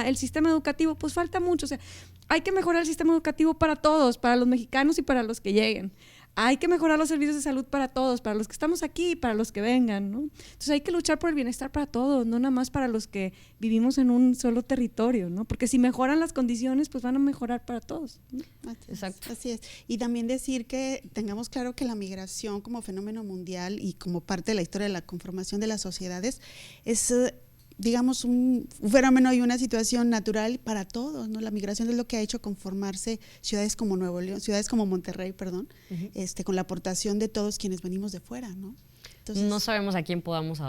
el sistema educativo, pues falta mucho, o sea, hay que mejorar el sistema educativo para todos, para los mexicanos y para los que lleguen. Hay que mejorar los servicios de salud para todos, para los que estamos aquí y para los que vengan, ¿no? Entonces hay que luchar por el bienestar para todos, no nada más para los que vivimos en un solo territorio, ¿no? Porque si mejoran las condiciones, pues van a mejorar para todos, ¿no? Exacto. Así es. Y también decir que tengamos claro que la migración como fenómeno mundial y como parte de la historia de la conformación de las sociedades es digamos, un fenómeno y una situación natural para todos, ¿no? La migración es lo que ha hecho conformarse ciudades como ciudades como Monterrey, con la aportación de todos quienes venimos de fuera, ¿no? Entonces, no sabemos a quién podamos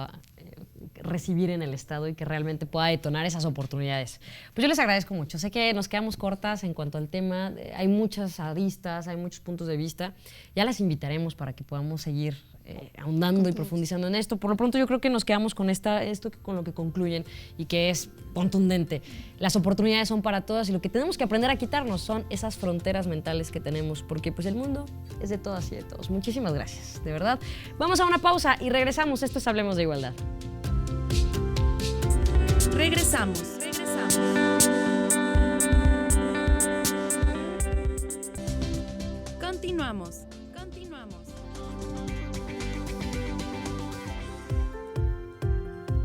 recibir en el estado y que realmente pueda detonar esas oportunidades. Pues yo les agradezco mucho. Sé que nos quedamos cortas en cuanto al tema. Hay muchas aristas, hay muchos puntos de vista. Ya las invitaremos para que podamos seguir ahondando y profundizando en esto. Por lo pronto yo creo que nos quedamos con esto con lo que concluyen y que es contundente. Las oportunidades son para todas y lo que tenemos que aprender a quitarnos son esas fronteras mentales que tenemos, porque pues el mundo es de todas y de todos. Muchísimas gracias, de verdad. Vamos a una pausa y regresamos. Esto es Hablemos de Igualdad. Regresamos. Continuamos.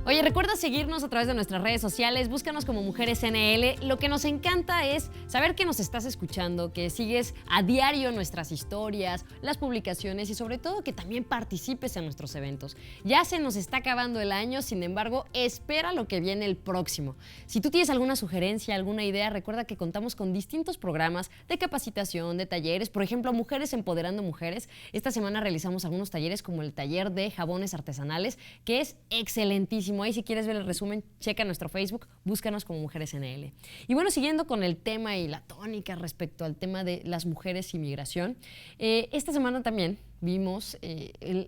Oye, recuerda seguirnos a través de nuestras redes sociales, búscanos como Mujeres NL. Lo que nos encanta es saber que nos estás escuchando, que sigues a diario nuestras historias, las publicaciones y sobre todo que también participes en nuestros eventos. Ya se nos está acabando el año, sin embargo, espera lo que viene el próximo. Si tú tienes alguna sugerencia, alguna idea, recuerda que contamos con distintos programas de capacitación, de talleres, por ejemplo, Mujeres Empoderando Mujeres. Esta semana realizamos algunos talleres como el taller de jabones artesanales, que es excelentísimo. Ahí si quieres ver el resumen, checa nuestro Facebook, búscanos como Mujeres NL. Y bueno, siguiendo con el tema y la tónica respecto al tema de las mujeres y migración, esta semana también vimos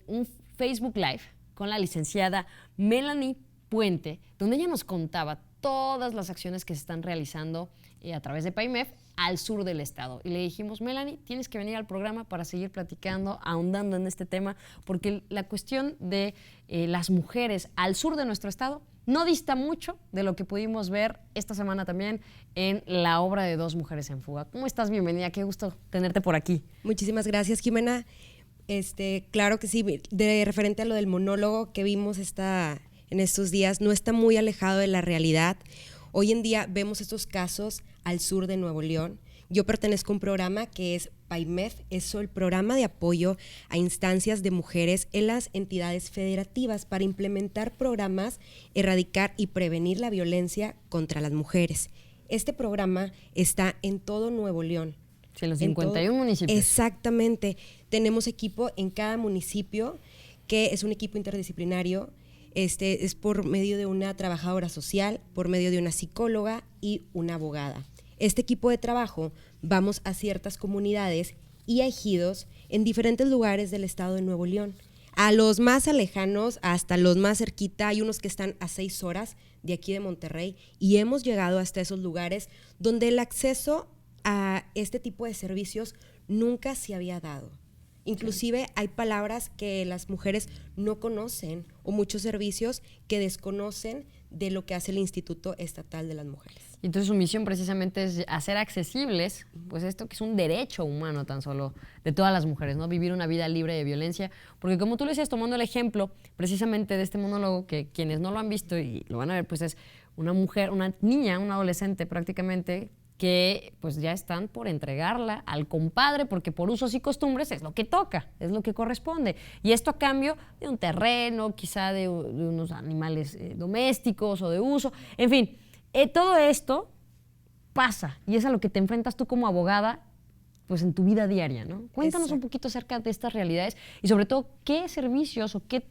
un Facebook Live con la licenciada Melanie Puente, donde ella nos contaba todas las acciones que se están realizando a través de PAIMEF al sur del estado. Y le dijimos, Melanie, tienes que venir al programa para seguir platicando, ahondando en este tema, porque la cuestión de las mujeres al sur de nuestro estado no dista mucho de lo que pudimos ver esta semana también en la obra de Dos Mujeres en Fuga. ¿Cómo estás? Bienvenida, qué gusto tenerte por aquí. Muchísimas gracias, Jimena. Claro que sí, de referente a lo del monólogo que vimos en estos días, no está muy alejado de la realidad. Hoy en día vemos estos casos al sur de Nuevo León. Yo pertenezco a un programa que es PAIMEF, es el programa de apoyo a instancias de mujeres en las entidades federativas para implementar programas, erradicar y prevenir la violencia contra las mujeres. Este programa está en todo Nuevo León. Sí, en los 51 municipios. Exactamente. Tenemos equipo en cada municipio, que es un equipo interdisciplinario. Es por medio de una trabajadora social, por medio de una psicóloga y una abogada. Este equipo de trabajo vamos a ciertas comunidades y a ejidos en diferentes lugares del estado de Nuevo León. A los más lejanos hasta los más cerquita, hay unos que están a 6 horas de aquí de Monterrey y hemos llegado hasta esos lugares donde el acceso a este tipo de servicios nunca se había dado. Inclusive hay palabras que las mujeres no conocen o muchos servicios que desconocen de lo que hace el Instituto Estatal de las Mujeres. Entonces su misión precisamente es hacer accesibles, pues esto que es un derecho humano tan solo de todas las mujeres, ¿no? Vivir una vida libre de violencia, porque como tú le decías, tomando el ejemplo precisamente de este monólogo, que quienes no lo han visto y lo van a ver, pues es una mujer, una niña, una adolescente prácticamente, que pues ya están por entregarla al compadre porque por usos y costumbres es lo que toca, es lo que corresponde. Y esto a cambio de un terreno, quizá de unos animales domésticos o de uso, en fin, todo esto pasa y es a lo que te enfrentas tú como abogada pues en tu vida diaria, ¿no? Cuéntanos un poquito acerca de estas realidades y sobre todo qué servicios o qué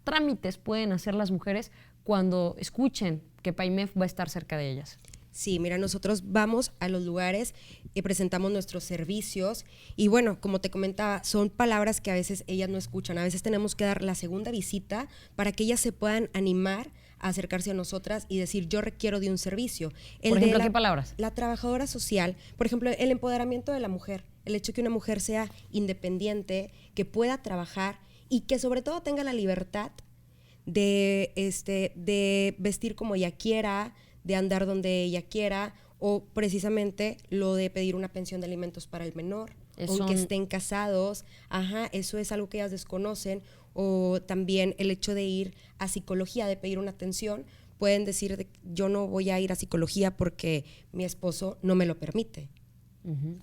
trámites pueden hacer las mujeres cuando escuchen que PAIMEF va a estar cerca de ellas? Sí, mira, nosotros vamos a los lugares y presentamos nuestros servicios y bueno, como te comentaba, son palabras que a veces ellas no escuchan, a veces tenemos que dar la segunda visita para que ellas se puedan animar a acercarse a nosotras y decir, yo requiero de un servicio. Por ejemplo, ¿qué palabras? La trabajadora social, por ejemplo, el empoderamiento de la mujer, el hecho de que una mujer sea independiente, que pueda trabajar y que sobre todo tenga la libertad de vestir como ella quiera, de andar donde ella quiera, o precisamente lo de pedir una pensión de alimentos para el menor, aunque estén casados, eso es algo que ellas desconocen, o también el hecho de ir a psicología, de pedir una atención, pueden decir, yo no voy a ir a psicología porque mi esposo no me lo permite.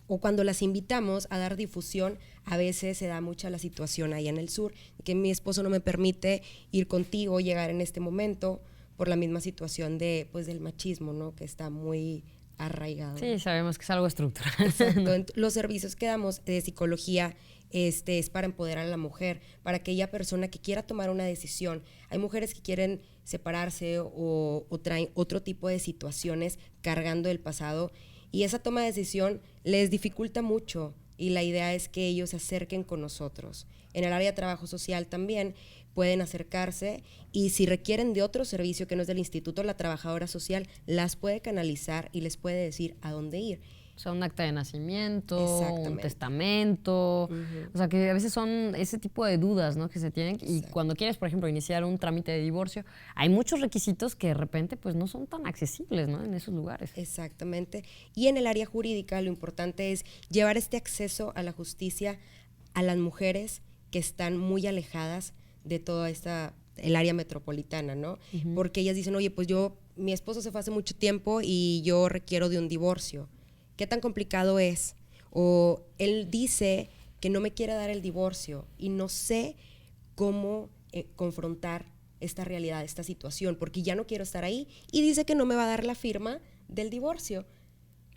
O cuando las invitamos a dar difusión, a veces se da mucha la situación ahí en el sur, que mi esposo no me permite ir contigo, llegar en este momento, por la misma situación del machismo, ¿no? Que está muy arraigado. Sí, sabemos que es algo estructural. Exacto. Los servicios que damos de psicología es para empoderar a la mujer, para aquella persona que quiera tomar una decisión. Hay mujeres que quieren separarse o traen otro tipo de situaciones cargando el pasado y esa toma de decisión les dificulta mucho y la idea es que ellos se acerquen con nosotros. En el área de trabajo social también pueden acercarse y si requieren de otro servicio que no es del instituto, la trabajadora social las puede canalizar y les puede decir a dónde ir. O sea, un acta de nacimiento, un testamento, o sea, que a veces son ese tipo de dudas, ¿no? Que se tienen y cuando quieres, por ejemplo, iniciar un trámite de divorcio, hay muchos requisitos que de repente pues no son tan accesibles, ¿no? En esos lugares. Exactamente. Y en el área jurídica lo importante es llevar este acceso a la justicia a las mujeres que están muy alejadas de toda el área metropolitana, ¿no? Porque ellas dicen, oye, pues mi esposo se fue hace mucho tiempo y yo requiero de un divorcio. ¿Qué tan complicado es? O él dice que no me quiere dar el divorcio y no sé cómo confrontar esta realidad, esta situación, porque ya no quiero estar ahí y dice que no me va a dar la firma del divorcio.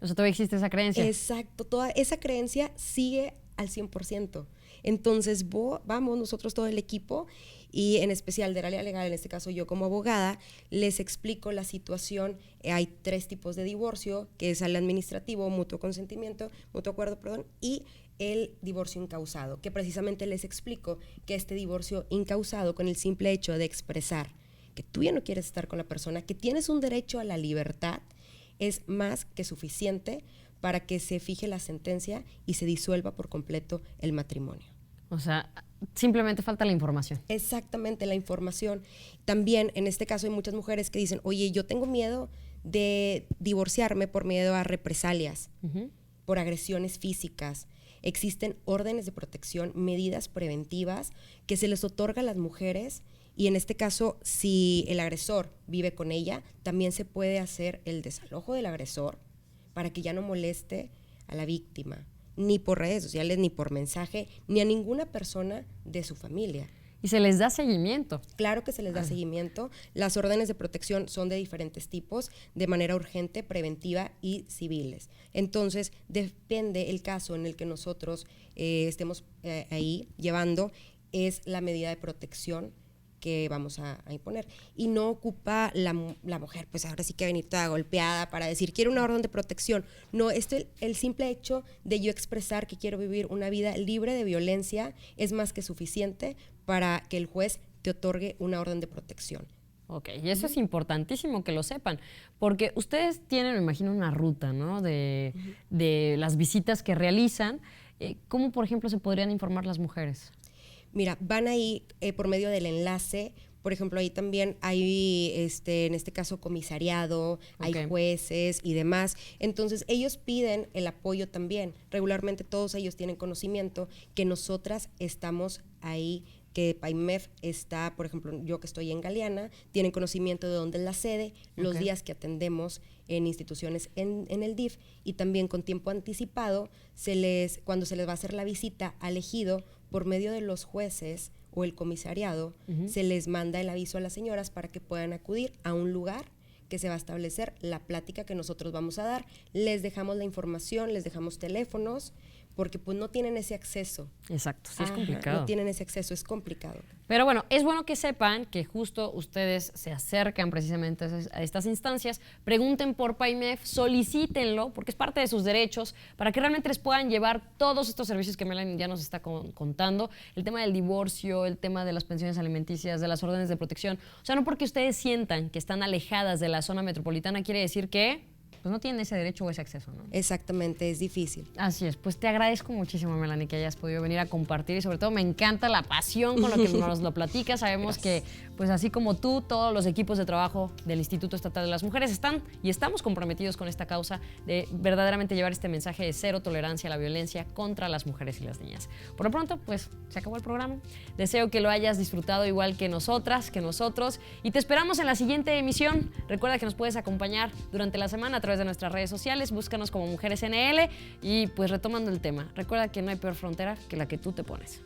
O sea, todavía existe esa creencia. Exacto, toda esa creencia sigue al 100%. Entonces vamos nosotros todo el equipo y en especial del área legal, en este caso yo como abogada, les explico la situación. Hay 3 tipos de divorcio, que es el administrativo, mutuo acuerdo, y el divorcio incausado, que precisamente les explico que este divorcio incausado, con el simple hecho de expresar que tú ya no quieres estar con la persona, que tienes un derecho a la libertad, es más que suficiente para que se fije la sentencia y se disuelva por completo el matrimonio. O sea, simplemente falta la información. Exactamente, la información. También, en este caso, hay muchas mujeres que dicen, oye, yo tengo miedo de divorciarme por miedo a represalias, por agresiones físicas. Existen órdenes de protección, medidas preventivas que se les otorga a las mujeres y en este caso, si el agresor vive con ella, también se puede hacer el desalojo del agresor para que ya no moleste a la víctima, ni por redes sociales, ni por mensaje, ni a ninguna persona de su familia. ¿Y se les da seguimiento? Claro que se les da seguimiento. Las órdenes de protección son de diferentes tipos, de manera urgente, preventiva y civiles. Entonces, depende el caso en el que nosotros estemos ahí llevando, es la medida de protección que vamos a imponer. Y no ocupa la mujer, pues ahora sí que venir toda golpeada para decir, quiero una orden de protección. No, el simple hecho de yo expresar que quiero vivir una vida libre de violencia es más que suficiente para que el juez te otorgue una orden de protección. Ok, y eso es importantísimo que lo sepan, porque ustedes tienen, me imagino, una ruta, ¿no? De las visitas que realizan. ¿Cómo, por ejemplo, se podrían informar las mujeres? Mira, van ahí por medio del enlace. Por ejemplo, ahí también hay, en este caso, comisariado, hay jueces y demás. Entonces, ellos piden el apoyo también. Regularmente todos ellos tienen conocimiento que nosotras estamos ahí, que PAIMEF está, por ejemplo, yo que estoy en Galeana, tienen conocimiento de dónde es la sede, los días que atendemos en instituciones en el DIF y también con tiempo anticipado, cuando se les va a hacer la visita al ejido, por medio de los jueces o el comisariado, se les manda el aviso a las señoras para que puedan acudir a un lugar que se va a establecer la plática que nosotros vamos a dar. Les dejamos la información, les dejamos teléfonos porque pues no tienen ese acceso. Exacto, sí es Ajá, complicado. No tienen ese acceso, es complicado. Pero bueno, es bueno que sepan que justo ustedes se acercan precisamente a estas instancias, pregunten por PAIMEF, solicítenlo, porque es parte de sus derechos, para que realmente les puedan llevar todos estos servicios que Melanie ya nos está contando, el tema del divorcio, el tema de las pensiones alimenticias, de las órdenes de protección. O sea, no porque ustedes sientan que están alejadas de la zona metropolitana quiere decir que pues no tienen ese derecho o ese acceso, ¿no? Exactamente, es difícil. Así es, pues te agradezco muchísimo, Melanie, que hayas podido venir a compartir y sobre todo me encanta la pasión con lo que nos lo platicas. Sabemos que, pues así como tú, todos los equipos de trabajo del Instituto Estatal de las Mujeres están y estamos comprometidos con esta causa de verdaderamente llevar este mensaje de cero tolerancia a la violencia contra las mujeres y las niñas. Por lo pronto, pues se acabó el programa. Deseo que lo hayas disfrutado igual que nosotras, que nosotros, y te esperamos en la siguiente emisión. Recuerda que nos puedes acompañar durante la semana a través de nuestras redes sociales, búscanos como Mujeres NL y pues retomando el tema, recuerda que no hay peor frontera que la que tú te pones.